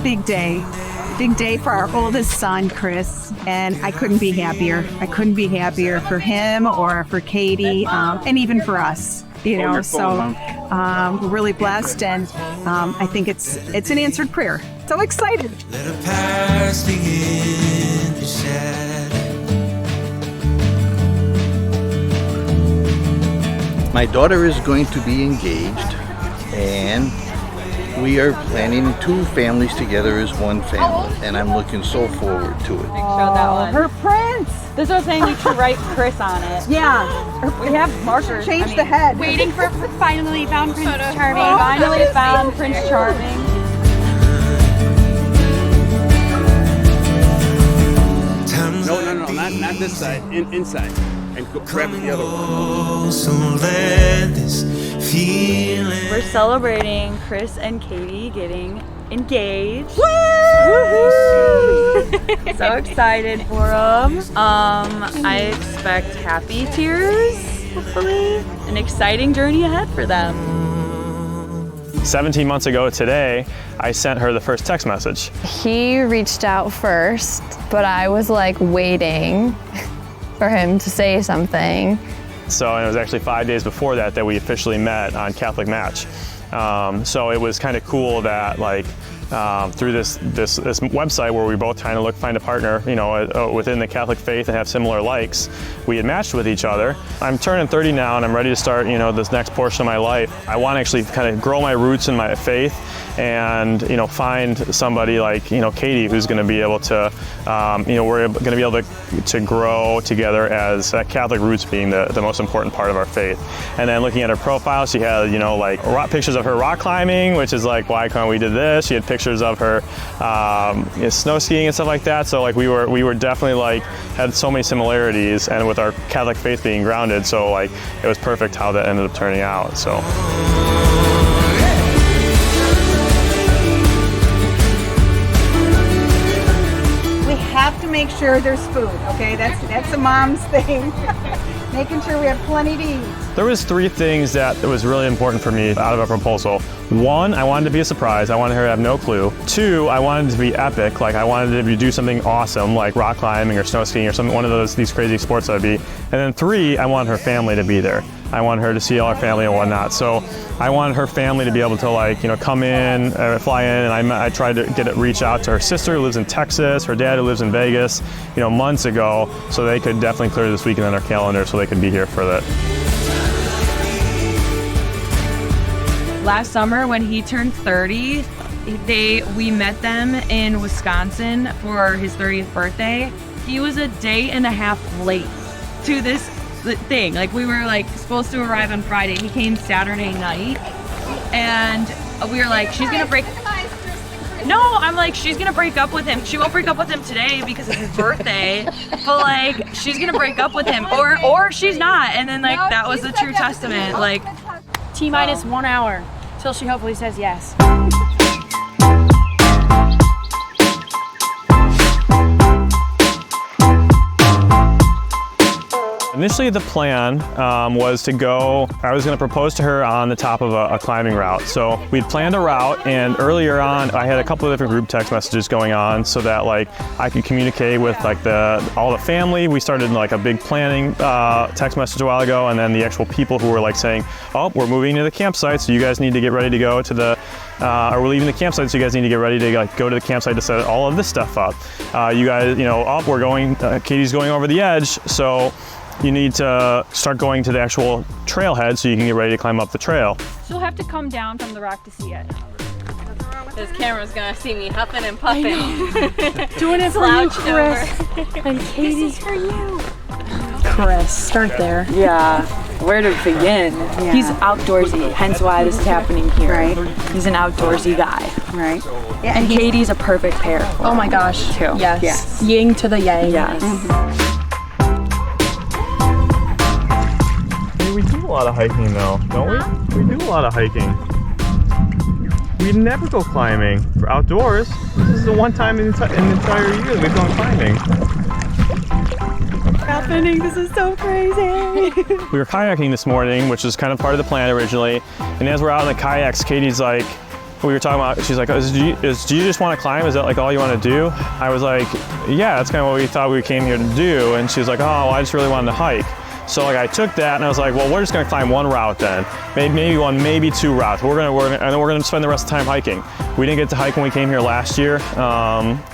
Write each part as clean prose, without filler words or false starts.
big day. Big day for our oldest son, Chris, and I couldn't be happier. I couldn't be happier for him or for Katie, and even for us. You know, so we're really blessed, and I think it's an answered prayer. So excited. Let her past begin to shadow. My daughter is going to be engaged, and we are planning 2 families together as one family, and I'm looking so forward to it. Show that one. Her prince. This was saying you should write Chris on it. Yeah. We have markers. Change the head. Waiting for finally found Prince Charming. Finally found Prince Charming. No, not this side. Inside. And grab it the other one. So let this feeling. We're celebrating Chris and Katie getting engaged. So excited for them. I expect happy tears, hopefully. An exciting journey ahead for them. 17 months ago today, I sent her the first text message. He reached out first, but I was like waiting for him to say something. So it was actually 5 days before that we officially met on Catholic Match. So it was kind of cool that through this website where we both trying to find a partner, you know, within the Catholic faith and have similar likes, we had matched with each other. I'm turning 30 now, and I'm ready to start, you know, this next portion of my life. I want to actually kind of grow my roots in my faith, and you know, find somebody like, you know, Katie, who's going to be able to, you know, we're going to be able to grow together as Catholic roots being the most important part of our faith. And then looking at her profile, she had, you know, like pictures of her rock climbing, which is like why we did this. She had pictures of her you know, snow skiing and stuff like that. So like we were definitely had so many similarities, and with our Catholic faith being grounded, so like it was perfect how that ended up turning out. So. Have to make sure there's food, okay? That's a mom's thing. Making sure we have plenty to eat. There was 3 things that was really important for me out of a proposal. 1, I wanted to be a surprise. I wanted her to have no clue. 2, I wanted it to be epic. Like I wanted to do something awesome, like rock climbing or snow skiing or one of these crazy sports that would be. And then 3, I wanted her family to be there. I wanted her to see all her family and whatnot. So I wanted her family to be able to you know, come in, fly in, and I tried to reach out to her sister who lives in Texas, her dad who lives in Vegas, you know, months ago, so they could definitely clear this weekend on their calendar so they could be here for that. Last summer when he turned 30, we met them in Wisconsin for his 30th birthday. He was a day and a half late to this thing. Like we were supposed to arrive on Friday. He came Saturday night, and we were like, she's gonna break. No, I'm like, she's gonna break up with him. She won't break up with him today because it's his birthday, but she's gonna break up with him, or she's not. And then that was the true testament. T-minus 1 hour till she hopefully says yes. Initially, the plan was to go, I was going to propose to her on the top of a climbing route. So we'd planned a route, and earlier on, I had a couple of different group text messages going on so that I could communicate with all the family. We started a big planning text message a while ago, and then the actual people who were saying, oh, we're moving to the campsite, so you guys need to get ready to go to the, or we're leaving the campsite, so you guys need to get ready to go to the campsite to set all of this stuff up. You guys, oh, we're going, Katie's going over the edge, so you need to start going to the actual trailhead so you can get ready to climb up the trail. She'll have to come down from the rock to see it. This camera's gonna see me huffing and puffing. Doing it for you, Chris. And Katie's for you. Chris, start there. Yeah. Where to begin? Yeah. He's outdoorsy, hence why this is happening here. Right. He's an outdoorsy guy. Right. Yeah, and Katie's a perfect pair. Oh my gosh. Too. Yes. Yes. Ying to the yang. Yes. Mm-hmm. We do a lot of hiking though, don't we? We do a lot of hiking. We never go climbing for outdoors. This is the one time in the entire year we've gone climbing. Happening, this is so crazy. We were kayaking this morning, which was kind of part of the plan originally. And as we're out in the kayaks, Katie's like, we were talking about, she's like, do you just want to climb? Is that like all you want to do? I was like, yeah, that's kind of what we thought we came here to do. And she was like, oh, well, I just really wanted to hike. So like I took that and I was like, well, we're just gonna climb one route then. Maybe one, maybe two routes. And then we're gonna spend the rest of the time hiking. We didn't get to hike when we came here last year.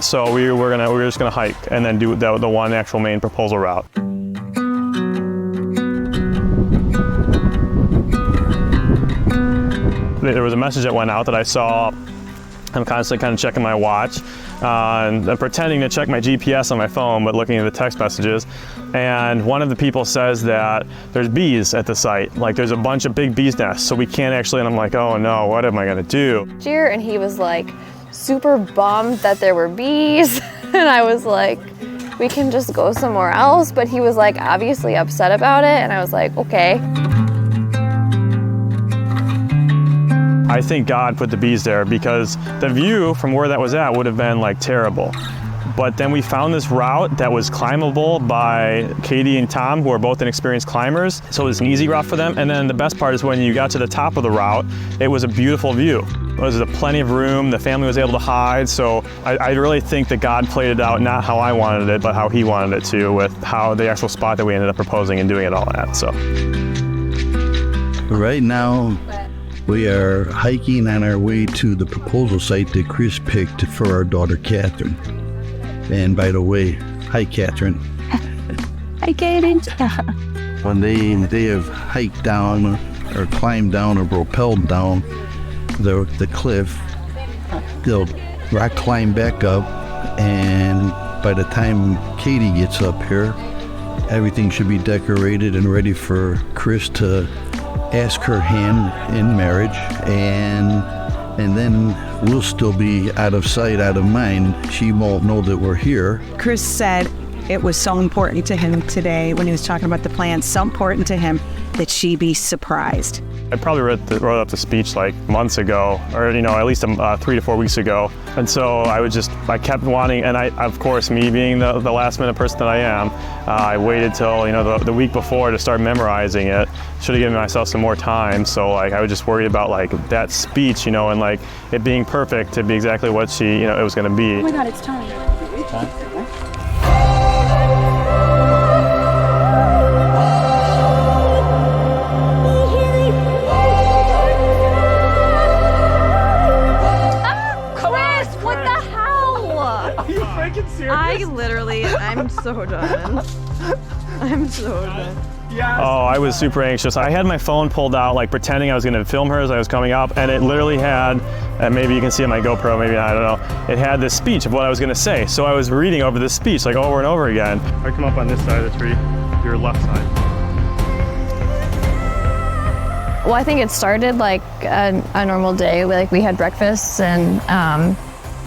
So we were just gonna hike and then do the one actual main proposal route. There was a message that went out that I saw. I'm constantly kind of checking my watch and I'm pretending to check my GPS on my phone, but looking at the text messages. And one of the people says that there's bees at the site. Like there's a bunch of big bees nests, so we can't actually, and I'm like, oh no, what am I gonna do? And he was like super bummed that there were bees. And I was like, we can just go somewhere else. But he was like obviously upset about it. And I was like, okay. I think God put the bees there because the view from where that was at would have been like terrible. But then we found this route that was climbable by Katie and Tom, who are both inexperienced climbers. So it was an easy route for them. And then the best part is when you got to the top of the route, it was a beautiful view. There was plenty of room. The family was able to hide. So I really think that God played it out, not how I wanted it, but how he wanted it to, with how the actual spot that we ended up proposing and doing it all at. So right now, we are hiking on our way to the proposal site that Chris picked for our daughter, Catherine. And by the way, hi, Catherine. Hi, Katie. When they have hiked down or climbed down or rappelled down the cliff, they'll rock climb back up, and by the time Katie gets up here, everything should be decorated and ready for Chris to ask her hand in marriage, and then we'll still be out of sight, out of mind. She won't know that we're here. Chris said it was so important to him today when he was talking about the plan, so important to him that she be surprised. I probably wrote up the speech like months ago, or at least 3 to 4 weeks ago. And so I kept wanting, and of course, me being the last minute person that I am, I waited till the week before to start memorizing it. Should have given myself some more time. So like I was just worried about like that speech, and like it being perfect to be exactly what it was going to be. Oh my God, it's time. I'm so done. I'm so done. Yes. Oh, I was super anxious. I had my phone pulled out, like pretending I was going to film her as I was coming up, and it literally had, and maybe you can see on my GoPro, maybe not, I don't know, it had this speech of what I was going to say. So I was reading over this speech like over and over again. I come up on this side of the tree, your left side. Well, I think it started like a normal day. Like we had breakfast and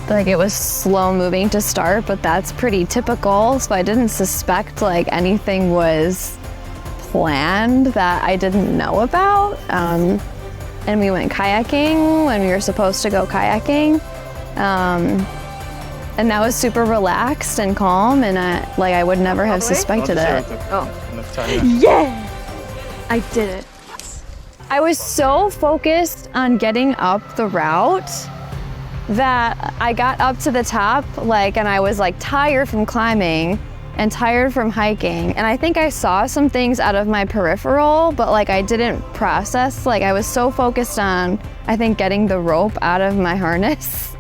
like it was slow moving to start, but that's pretty typical. So I didn't suspect like anything was planned that I didn't know about. And we went kayaking when we were supposed to go kayaking. And that was super relaxed and calm, and I would never have suspected it. Yeah! I did it. I was so focused on getting up the route that I got up to the top, and I was tired from climbing and tired from hiking. And I think I saw some things out of my peripheral, but I didn't process. I was so focused on, I think, getting the rope out of my harness.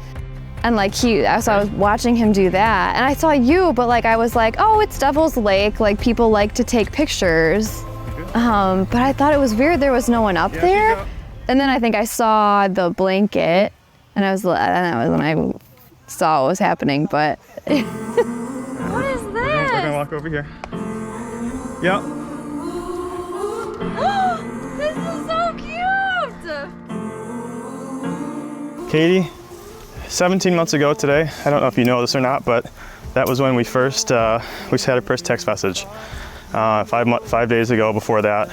And so I was watching him do that. And I saw you, but I was like, oh, it's Devil's Lake. People like to take pictures. But I thought it was weird there was no one up there. And then I think I saw the blanket, and that was when I saw what was happening, but. What is this? We're gonna walk over here. Yep. This is so cute! Katie, 17 months ago today, I don't know if you know this or not, but that was when we first, we had our first text message. 5 days ago before that,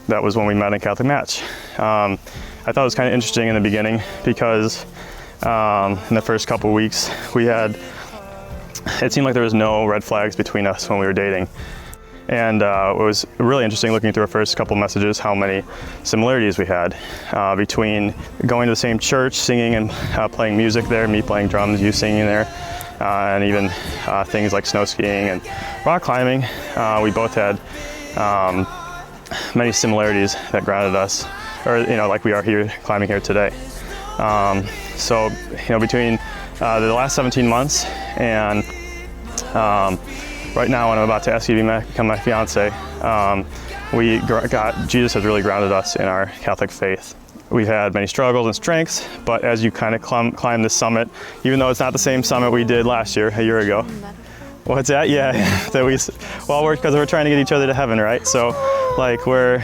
that was when we met in Catholic Match. I thought it was kind of interesting in the beginning because in the first couple of weeks, it seemed like there was no red flags between us when we were dating. And it was really interesting looking through our first couple messages how many similarities we had between going to the same church, singing and playing music there, me playing drums, you singing there, and even things like snow skiing and rock climbing. We both had many similarities that grounded us, or like we are here climbing here today. So between the last 17 months and right now, when I'm about to ask you to become my fiance, Jesus has really grounded us in our Catholic faith. We've had many struggles and strengths, but as you kind of climb this summit, even though it's not the same summit we did last year, a year ago. What's that? Yeah, because we're trying to get each other to heaven, right? So, like we're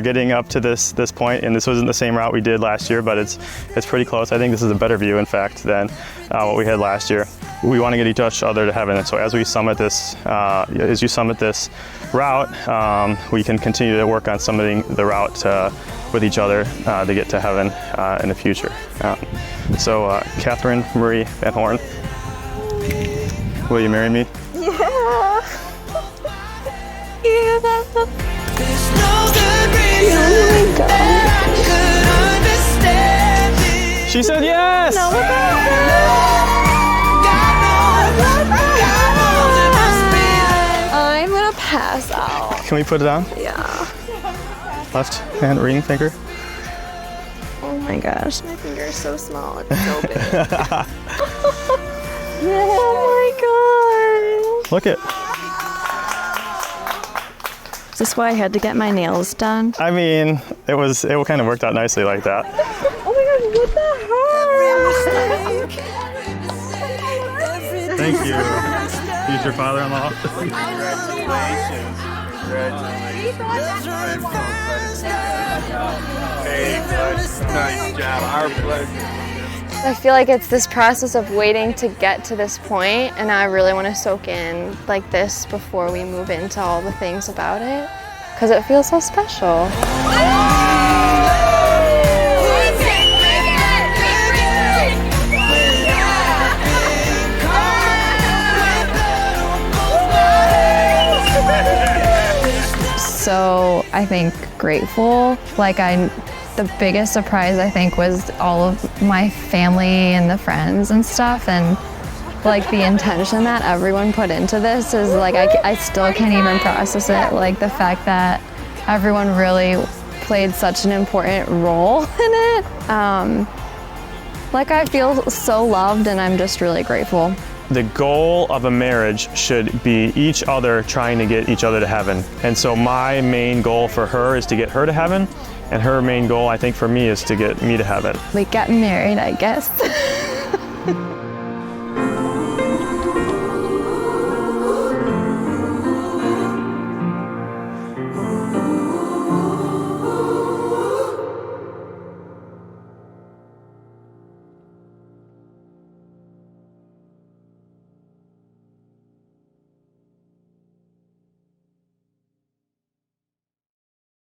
getting up to this point, and this wasn't the same route we did last year, but it's pretty close. I think this is a better view, in fact, than what we had last year. We want to get each other to heaven, and so as you summit this route, we can continue to work on summiting the route with each other to get to heaven in the future. So, Catherine Marie Van Horn, will you marry me? Yeah. There's no good reason that I could understand it. She said yes! God knows it must be. I'm gonna pass out. Can we put it on? Yeah. Left hand ring finger. Oh my gosh, my finger is so small. It's so big. Oh my god. Look it. Is this why I had to get my nails done? I mean, it kind of worked out nicely like that. Oh my god, what the heck? Thank you. He's your father-in-law. Congratulations. Hey, nice job. Our pleasure. I feel like it's this process of waiting to get to this point, and I really want to soak in like this before we move into all the things about it, because it feels so special. So I think grateful. The biggest surprise I think was all of my family and the friends and stuff, and like the intention that everyone put into this is like I still can't even process it. Like the fact that everyone really played such an important role in it. Like I feel so loved, and I'm just really grateful. The goal of a marriage should be each other trying to get each other to heaven. And so my main goal for her is to get her to heaven, and her main goal, I think, for me is to get me to heaven. Like getting married, I guess.